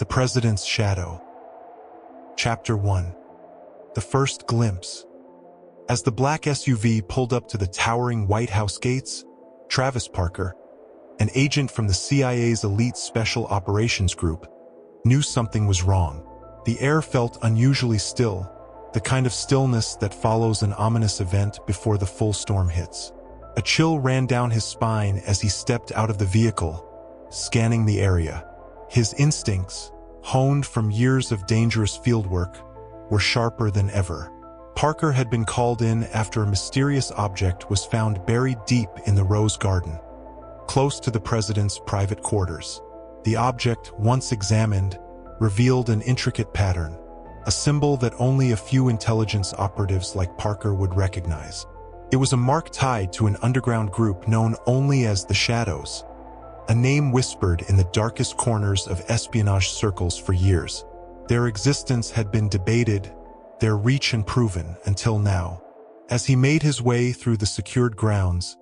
The President's Shadow. Chapter 1. The First Glimpse. As the black SUV pulled up to the towering White House gates, Travis Parker, an agent from the CIA's elite Special Operations Group, knew something was wrong. The air felt unusually still, the kind of stillness that follows an ominous event before the full storm hits. A chill ran down his spine as he stepped out of the vehicle, scanning the area. His instincts, honed from years of dangerous fieldwork, were sharper than ever. Parker had been called in after a mysterious object was found buried deep in the Rose Garden, close to the president's private quarters. The object, once examined, revealed an intricate pattern, a symbol that only a few intelligence operatives like Parker would recognize. It was a mark tied to an underground group known only as the Shadows, a name whispered in the darkest corners of espionage circles for years. Their existence had been debated, their reach unproven until now. As he made his way through the secured grounds,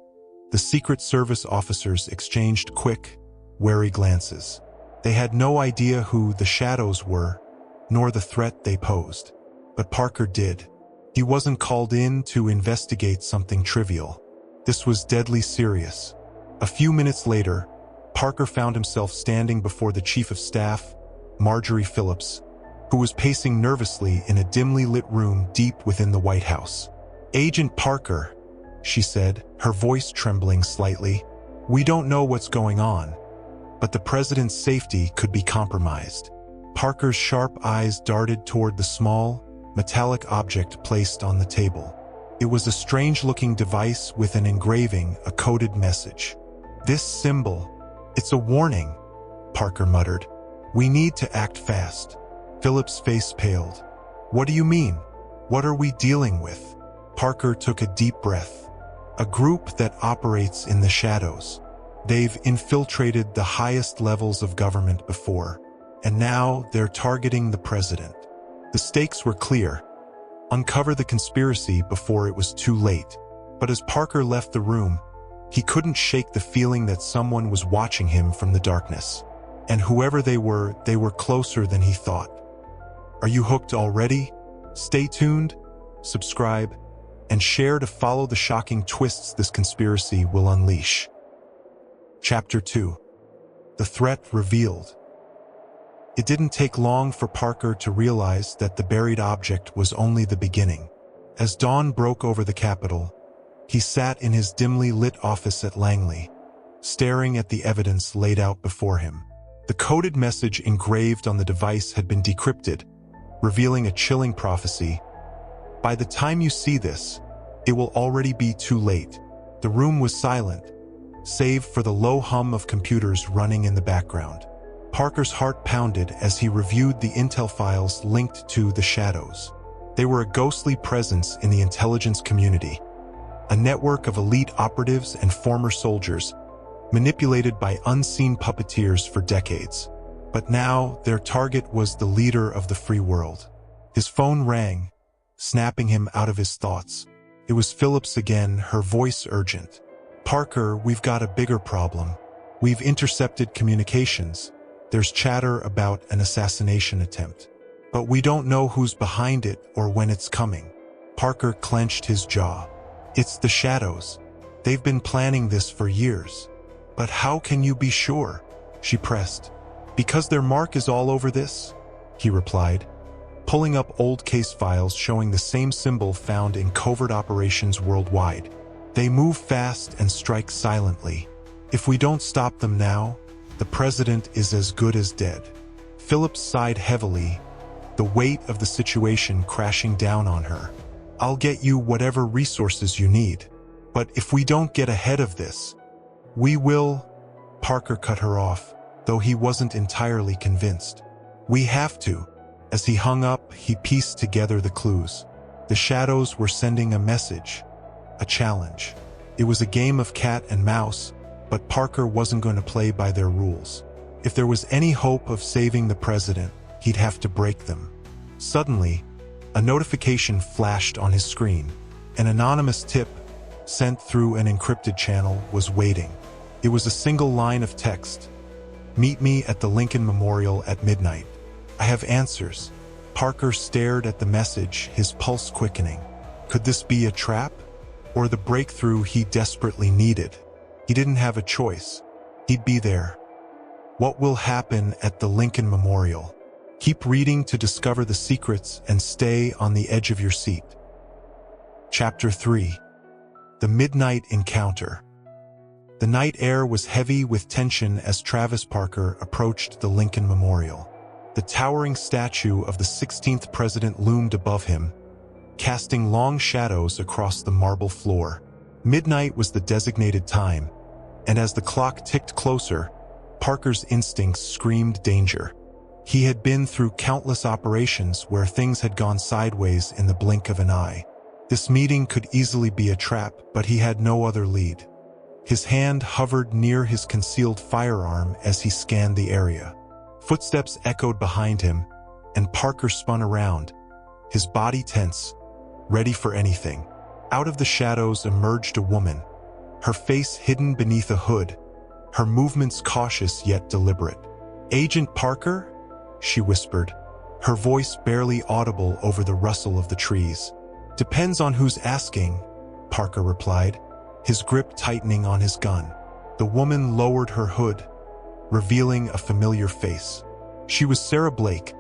the Secret Service officers exchanged quick, wary glances. They had no idea who the Shadows were, nor the threat they posed. But Parker did. He wasn't called in to investigate something trivial. This was deadly serious. A few minutes later, Parker found himself standing before the Chief of Staff, Marjorie Phillips, who was pacing nervously in a dimly lit room deep within the White House. "Agent Parker," she said, her voice trembling slightly, "we don't know what's going on, but the president's safety could be compromised." Parker's sharp eyes darted toward the small, metallic object placed on the table. It was a strange-looking device with an engraving, a coded message. "This symbol, it's a warning," Parker muttered. "We need to act fast." Philip's face paled. "What do you mean? What are we dealing with?" Parker took a deep breath. "A group that operates in the shadows. They've infiltrated the highest levels of government before, and now they're targeting the president." The stakes were clear. Uncover the conspiracy before it was too late. But as Parker left the room, he couldn't shake the feeling that someone was watching him from the darkness. And whoever they were closer than he thought. Are you hooked already? Stay tuned, subscribe, and share to follow the shocking twists this conspiracy will unleash. Chapter 2. The Threat Revealed. It didn't take long for Parker to realize that the buried object was only the beginning. As dawn broke over the Capitol, he sat in his dimly lit office at Langley, staring at the evidence laid out before him. The coded message engraved on the device had been decrypted, revealing a chilling prophecy. By the time you see this, it will already be too late. The room was silent, save for the low hum of computers running in the background. Parker's heart pounded as he reviewed the intel files linked to the Shadows. They were a ghostly presence in the intelligence community, a network of elite operatives and former soldiers, manipulated by unseen puppeteers for decades. But now their target was the leader of the free world. His phone rang, snapping him out of his thoughts. It was Phillips again, her voice urgent. "Parker, we've got a bigger problem. We've intercepted communications. There's chatter about an assassination attempt. But we don't know who's behind it or when it's coming." Parker clenched his jaw. "It's the Shadows. They've been planning this for years." "But how can you be sure?" she pressed. "Because their mark is all over this," he replied, pulling up old case files showing the same symbol found in covert operations worldwide. "They move fast and strike silently. If we don't stop them now, the president is as good as dead." Phillips sighed heavily, the weight of the situation crashing down on her. "I'll get you whatever resources you need. But if we don't get ahead of this, we will..." Parker cut her off, though he wasn't entirely convinced. "We have to." As he hung up, he pieced together the clues. The Shadows were sending a message, a challenge. It was a game of cat and mouse, but Parker wasn't going to play by their rules. If there was any hope of saving the president, he'd have to break them. Suddenly, a notification flashed on his screen. An anonymous tip, sent through an encrypted channel, was waiting. It was a single line of text. Meet me at the Lincoln Memorial at midnight. I have answers. Parker stared at the message, his pulse quickening. Could this be a trap? Or the breakthrough he desperately needed? He didn't have a choice. He'd be there. What will happen at the Lincoln Memorial? Keep reading to discover the secrets and stay on the edge of your seat. Chapter 3. The Midnight Encounter. The night air was heavy with tension as Travis Parker approached the Lincoln Memorial. The towering statue of the 16th president loomed above him, casting long shadows across the marble floor. Midnight was the designated time, and as the clock ticked closer, Parker's instincts screamed danger. He had been through countless operations where things had gone sideways in the blink of an eye. This meeting could easily be a trap, but he had no other lead. His hand hovered near his concealed firearm as he scanned the area. Footsteps echoed behind him, and Parker spun around, his body tense, ready for anything. Out of the shadows emerged a woman, her face hidden beneath a hood, her movements cautious yet deliberate. "Agent Parker?" she whispered, her voice barely audible over the rustle of the trees. "Depends on who's asking," Parker replied, his grip tightening on his gun. The woman lowered her hood, revealing a familiar face. She was Sarah Blake,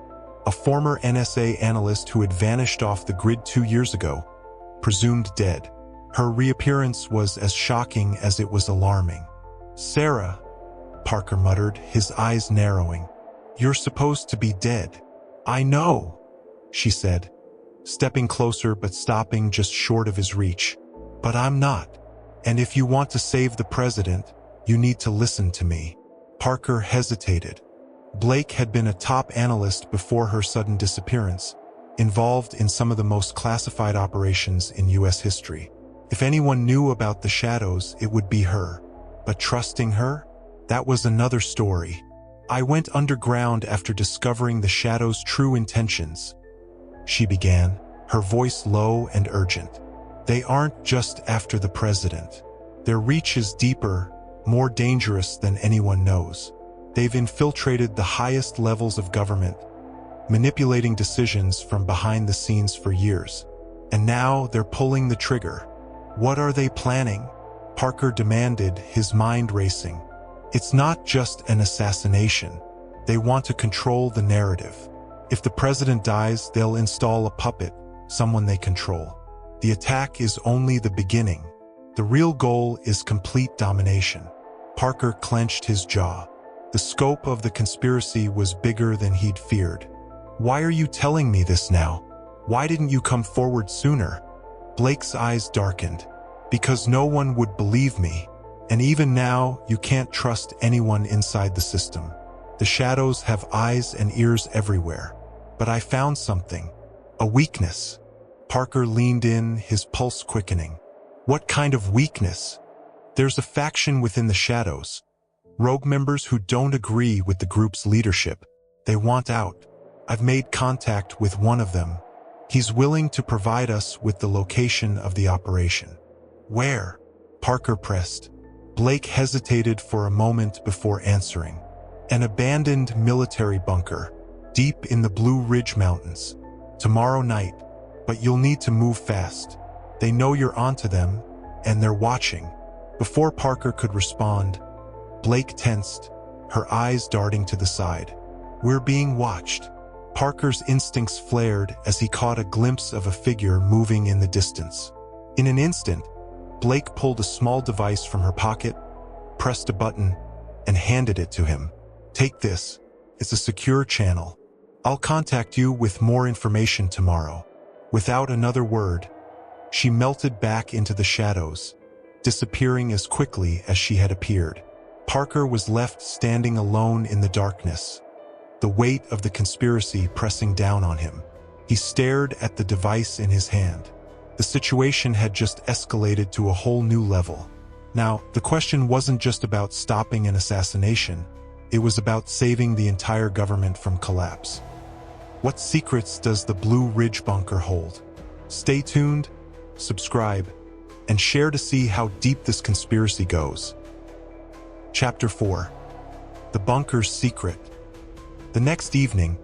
a former NSA analyst who had vanished off the grid 2 years ago, presumed dead. Her reappearance was as shocking as it was alarming. "Sarah," Parker muttered, his eyes narrowing. "You're supposed to be dead." "I know," she said, stepping closer but stopping just short of his reach. "But I'm not. And if you want to save the president, you need to listen to me." Parker hesitated. Blake had been a top analyst before her sudden disappearance, involved in some of the most classified operations in U.S. history. If anyone knew about the shadows, it would be her. But trusting her? That was another story. "I went underground after discovering the shadows' true intentions," she began, her voice low and urgent. "They aren't just after the president. Their reach is deeper, more dangerous than anyone knows. They've infiltrated the highest levels of government, manipulating decisions from behind the scenes for years. And now they're pulling the trigger." "What are they planning?" Parker demanded, his mind racing. "It's not just an assassination. They want to control the narrative. If the president dies, they'll install a puppet, someone they control. The attack is only the beginning. The real goal is complete domination." Parker clenched his jaw. The scope of the conspiracy was bigger than he'd feared. "Why are you telling me this now? Why didn't you come forward sooner?" Blake's eyes darkened. "Because no one would believe me. And even now, you can't trust anyone inside the system. The shadows have eyes and ears everywhere. But I found something. A weakness." Parker leaned in, his pulse quickening. "What kind of weakness?" "There's a faction within the shadows. Rogue members who don't agree with the group's leadership. They want out. I've made contact with one of them. He's willing to provide us with the location of the operation." "Where?" Parker pressed. Blake hesitated for a moment before answering. "An abandoned military bunker, deep in the Blue Ridge Mountains. Tomorrow night, but you'll need to move fast. They know you're onto them, and they're watching." Before Parker could respond, Blake tensed, her eyes darting to the side. "We're being watched." Parker's instincts flared as he caught a glimpse of a figure moving in the distance. In an instant, Blake pulled a small device from her pocket, pressed a button, and handed it to him. "Take this. It's a secure channel. I'll contact you with more information tomorrow." Without another word, she melted back into the shadows, disappearing as quickly as she had appeared. Parker was left standing alone in the darkness, the weight of the conspiracy pressing down on him. He stared at the device in his hand. The situation had just escalated to a whole new level. Now, the question wasn't just about stopping an assassination. It was about saving the entire government from collapse. What secrets does the Blue Ridge bunker hold? Stay tuned, subscribe, and share to see how deep this conspiracy goes. Chapter 4. The bunker's secret. The next evening,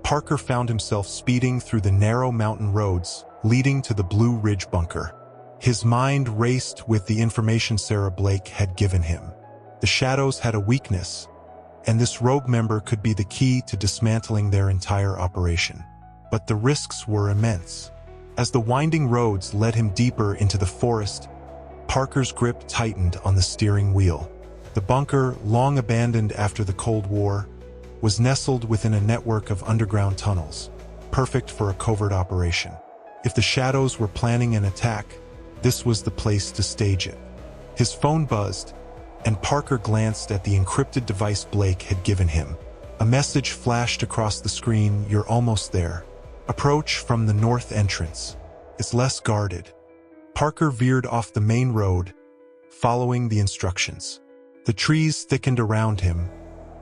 Parker found himself speeding through the narrow mountain roads leading to the Blue Ridge bunker. His mind raced with the information Sarah Blake had given him. The Shadows had a weakness, and this rogue member could be the key to dismantling their entire operation. But the risks were immense. As the winding roads led him deeper into the forest, Parker's grip tightened on the steering wheel. The bunker, long abandoned after the Cold War, was nestled within a network of underground tunnels, perfect for a covert operation. If the Shadows were planning an attack, this was the place to stage it. His phone buzzed, and Parker glanced at the encrypted device Blake had given him. A message flashed across the screen: "You're almost there. Approach from the north entrance. It's less guarded." Parker veered off the main road, following the instructions. The trees thickened around him,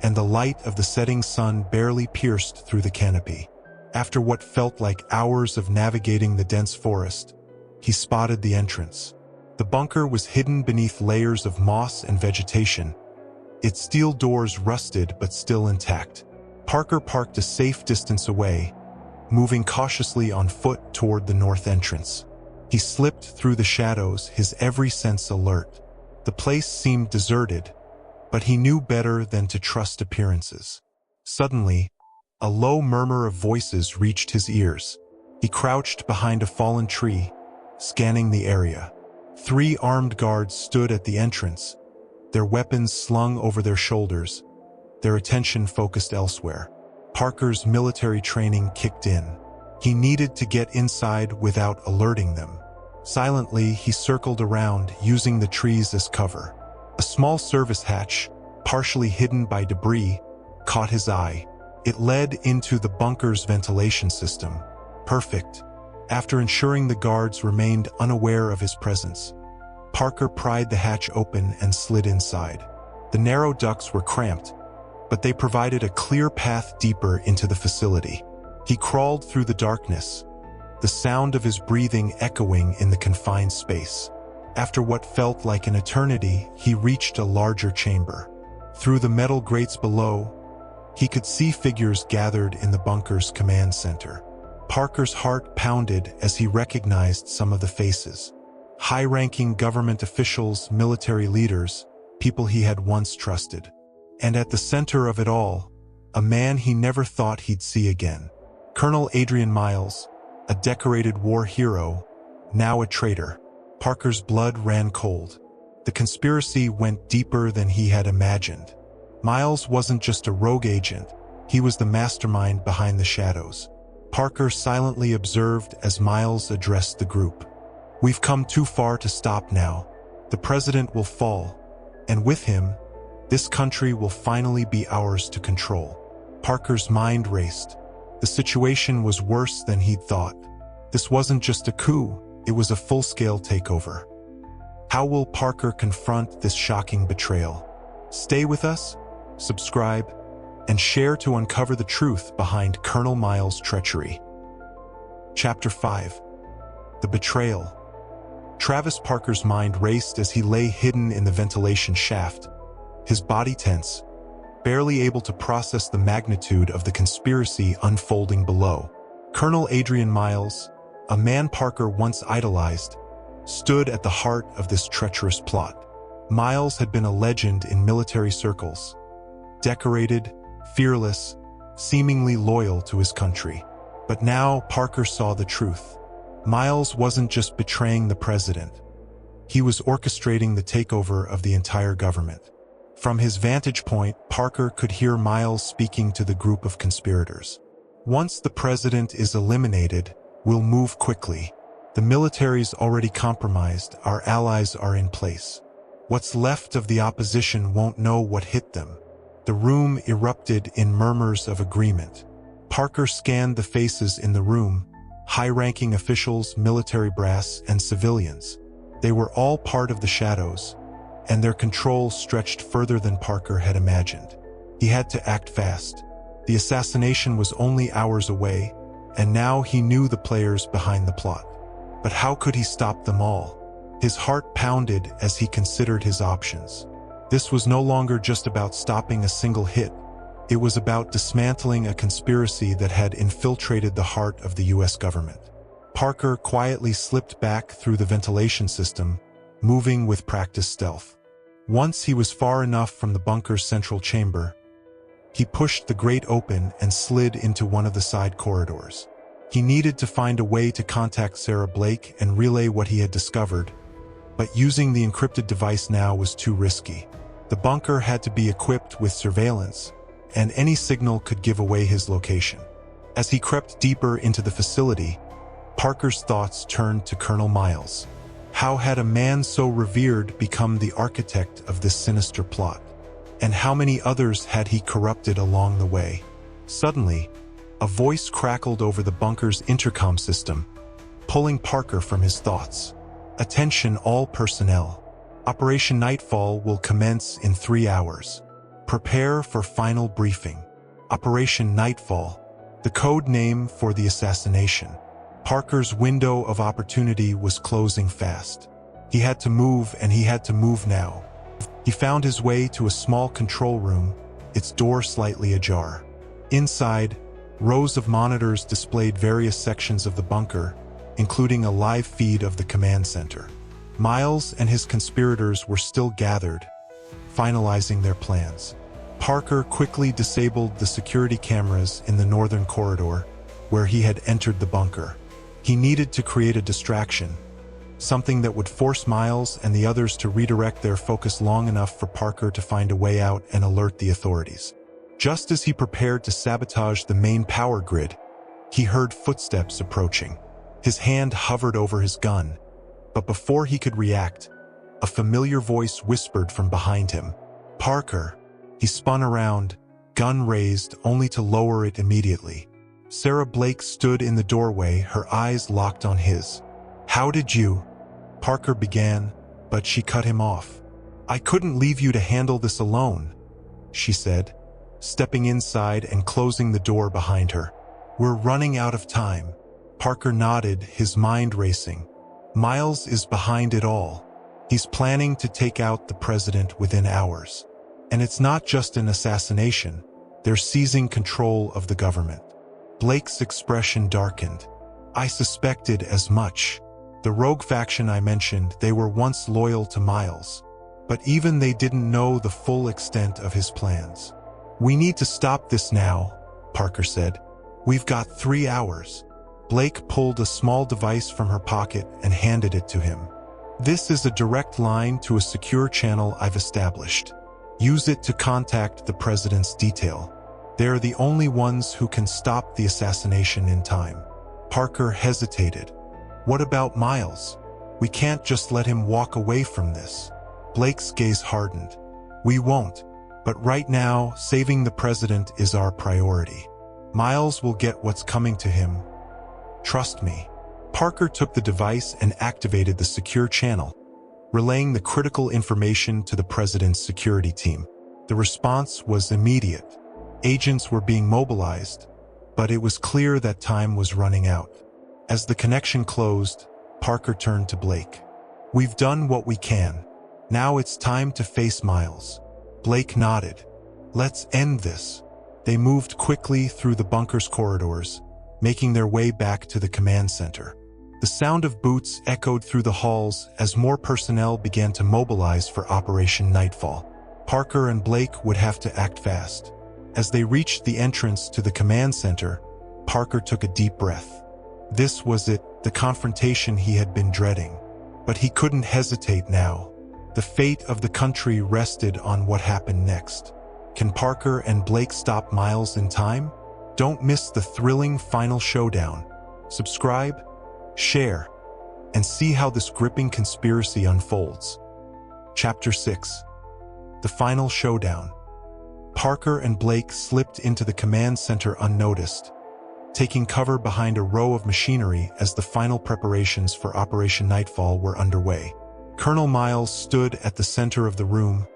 and the light of the setting sun barely pierced through the canopy. After what felt like hours of navigating the dense forest, he spotted the entrance. The bunker was hidden beneath layers of moss and vegetation, its steel doors rusted but still intact. Parker parked a safe distance away, moving cautiously on foot toward the north entrance. He slipped through the shadows, his every sense alert. The place seemed deserted, but he knew better than to trust appearances. Suddenly, a low murmur of voices reached his ears. He crouched behind a fallen tree, scanning the area. 3 armed guards stood at the entrance, their weapons slung over their shoulders, their attention focused elsewhere. Parker's military training kicked in. He needed to get inside without alerting them. Silently, he circled around, using the trees as cover. A small service hatch, partially hidden by debris, caught his eye. It led into the bunker's ventilation system. Perfect. After ensuring the guards remained unaware of his presence, Parker pried the hatch open and slid inside. The narrow ducts were cramped, but they provided a clear path deeper into the facility. He crawled through the darkness, the sound of his breathing echoing in the confined space. After what felt like an eternity, he reached a larger chamber. Through the metal grates below, he could see figures gathered in the bunker's command center. Parker's heart pounded as he recognized some of the faces. High-ranking government officials, military leaders, people he had once trusted. And at the center of it all, a man he never thought he'd see again. Colonel Adrian Miles, a decorated war hero, now a traitor. Parker's blood ran cold. The conspiracy went deeper than he had imagined. Miles wasn't just a rogue agent, he was the mastermind behind the Shadows. Parker silently observed as Miles addressed the group. "We've come too far to stop now. The president will fall, and with him, this country will finally be ours to control." Parker's mind raced. The situation was worse than he'd thought. This wasn't just a coup, it was a full-scale takeover. How will Parker confront this shocking betrayal? Stay with us, subscribe, and share to uncover the truth behind Colonel Miles' treachery. Chapter 5. The Betrayal. Travis Parker's mind raced as he lay hidden in the ventilation shaft, his body tense, barely able to process the magnitude of the conspiracy unfolding below. Colonel Adrian Miles, a man Parker once idolized, stood at the heart of this treacherous plot. Miles had been a legend in military circles, decorated, fearless, seemingly loyal to his country. But now Parker saw the truth. Miles wasn't just betraying the president. He was orchestrating the takeover of the entire government. From his vantage point, Parker could hear Miles speaking to the group of conspirators. "Once the president is eliminated, we'll move quickly. The military's already compromised, our allies are in place. What's left of the opposition won't know what hit them." The room erupted in murmurs of agreement. Parker scanned the faces in the room, high-ranking officials, military brass, and civilians. They were all part of the Shadows, and their control stretched further than Parker had imagined. He had to act fast. The assassination was only hours away, and now he knew the players behind the plot. But how could he stop them all? His heart pounded as he considered his options. This was no longer just about stopping a single hit. It was about dismantling a conspiracy that had infiltrated the heart of the U.S. government. Parker quietly slipped back through the ventilation system, moving with practiced stealth. Once he was far enough from the bunker's central chamber, he pushed the grate open and slid into one of the side corridors. He needed to find a way to contact Sarah Blake and relay what he had discovered, but using the encrypted device now was too risky. The bunker had to be equipped with surveillance, and any signal could give away his location. As he crept deeper into the facility, Parker's thoughts turned to Colonel Miles. How had a man so revered become the architect of this sinister plot? And how many others had he corrupted along the way? Suddenly, a voice crackled over the bunker's intercom system, pulling Parker from his thoughts. "Attention all personnel. Operation Nightfall will commence in 3 hours. Prepare for final briefing." Operation Nightfall, the code name for the assassination. Parker's window of opportunity was closing fast. He had to move, and he had to move now. He found his way to a small control room, its door slightly ajar. Inside, rows of monitors displayed various sections of the bunker, including a live feed of the command center. Miles and his conspirators were still gathered, finalizing their plans. Parker quickly disabled the security cameras in the northern corridor, where he had entered the bunker. He needed to create a distraction, something that would force Miles and the others to redirect their focus long enough for Parker to find a way out and alert the authorities. Just as he prepared to sabotage the main power grid, he heard footsteps approaching. His hand hovered over his gun, but before he could react, a familiar voice whispered from behind him. "Parker." He spun around, gun raised, only to lower it immediately. Sarah Blake stood in the doorway, her eyes locked on his. "How did you?" Parker began, but she cut him off. "I couldn't leave you to handle this alone," she said, stepping inside and closing the door behind her. "We're running out of time." Parker nodded, his mind racing. Miles is behind it all. He's planning to take out the president within hours. And it's not just an assassination. They're seizing control of the government. Blake's expression darkened. "I suspected as much. The rogue faction I mentioned, they were once loyal to Miles. But even they didn't know the full extent of his plans." "We need to stop this now," Parker said. "We've got 3 hours." Blake pulled a small device from her pocket and handed it to him. "This is a direct line to a secure channel I've established. Use it to contact the president's detail. They're the only ones who can stop the assassination in time." Parker hesitated. "What about Miles? We can't just let him walk away from this." Blake's gaze hardened. "We won't. But right now, saving the president is our priority. Miles will get what's coming to him. Trust me." Parker took the device and activated the secure channel, relaying the critical information to the president's security team. The response was immediate. Agents were being mobilized, but it was clear that time was running out. As the connection closed, Parker turned to Blake. "We've done what we can. Now it's time to face Miles." Blake nodded. "Let's end this." They moved quickly through the bunker's corridors, making their way back to the command center. The sound of boots echoed through the halls as more personnel began to mobilize for Operation Nightfall. Parker and Blake would have to act fast. As they reached the entrance to the command center, Parker took a deep breath. This was it, the confrontation he had been dreading. But he couldn't hesitate now. The fate of the country rested on what happened next. Can Parker and Blake stop Miles in time? Don't miss the thrilling final showdown. Subscribe, share, and see how this gripping conspiracy unfolds. Chapter 6. The Final Showdown. Parker and Blake slipped into the command center unnoticed, taking cover behind a row of machinery as the final preparations for Operation Nightfall were underway. Colonel Miles stood at the center of the room,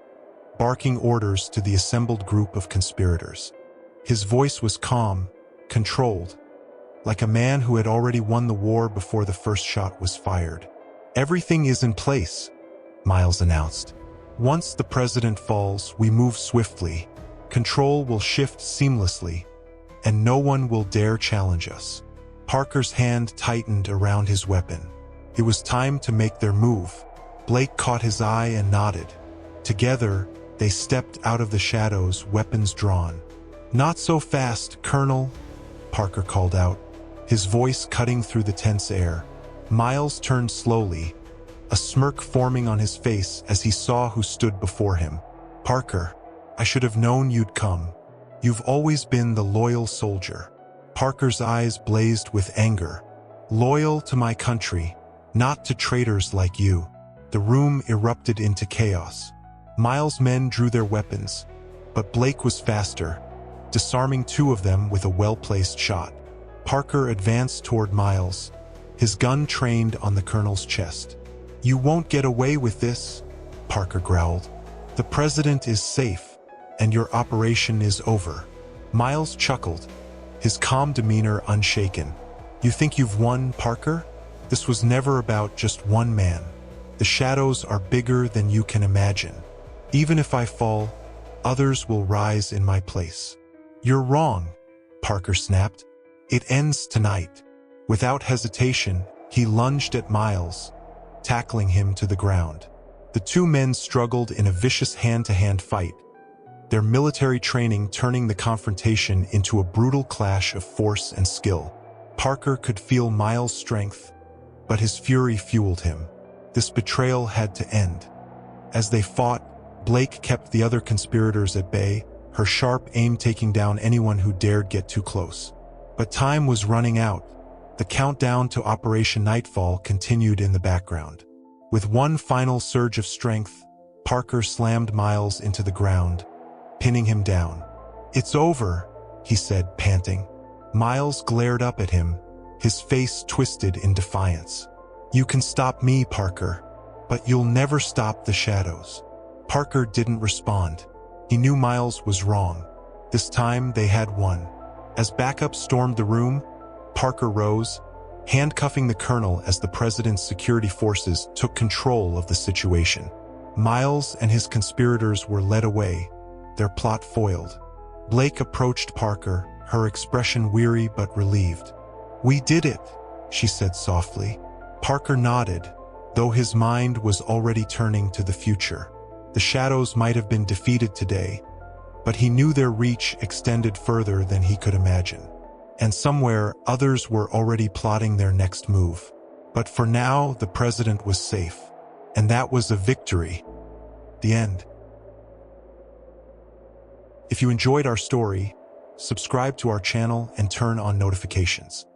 barking orders to the assembled group of conspirators. His voice was calm, controlled, like a man who had already won the war before the first shot was fired. "Everything is in place," Miles announced. Once the president falls, we move swiftly. Control will shift seamlessly, and no one will dare challenge us. Parker's hand tightened around his weapon. It was time to make their move. Blake caught his eye and nodded. Together, they stepped out of the shadows, weapons drawn. "Not so fast, Colonel," Parker called out, his voice cutting through the tense air. Miles turned slowly, a smirk forming on his face as he saw who stood before him. "Parker, I should have known you'd come. You've always been the loyal soldier." Parker's eyes blazed with anger. "Loyal to my country, not to traitors like you." The room erupted into chaos. Miles' men drew their weapons, but Blake was faster, disarming two of them with a well-placed shot. Parker advanced toward Miles, his gun trained on the colonel's chest. "You won't get away with this," Parker growled. "The president is safe, and your operation is over." Miles chuckled, his calm demeanor unshaken. "You think you've won, Parker? This was never about just one man. The shadows are bigger than you can imagine. Even if I fall, others will rise in my place." "You're wrong," Parker snapped. "It ends tonight." Without hesitation, he lunged at Miles, tackling him to the ground. The two men struggled in a vicious hand-to-hand fight, their military training turning the confrontation into a brutal clash of force and skill. Parker could feel Miles' strength, but his fury fueled him. This betrayal had to end. As they fought, Blake kept the other conspirators at bay, her sharp aim taking down anyone who dared get too close. But time was running out. The countdown to Operation Nightfall continued in the background. With one final surge of strength, Parker slammed Miles into the ground, pinning him down. "It's over," he said, panting. Miles glared up at him, his face twisted in defiance. "You can stop me, Parker, but you'll never stop the shadows." Parker didn't respond. He knew Miles was wrong. This time they had won. As backup stormed the room, Parker rose, handcuffing the colonel as the president's security forces took control of the situation. Miles and his conspirators were led away, their plot foiled. Blake approached Parker, her expression weary but relieved. "We did it," she said softly. Parker nodded, though his mind was already turning to the future. The shadows might have been defeated today, but he knew their reach extended further than he could imagine. And somewhere, others were already plotting their next move. But for now, the president was safe. And that was a victory. The end. If you enjoyed our story, subscribe to our channel and turn on notifications.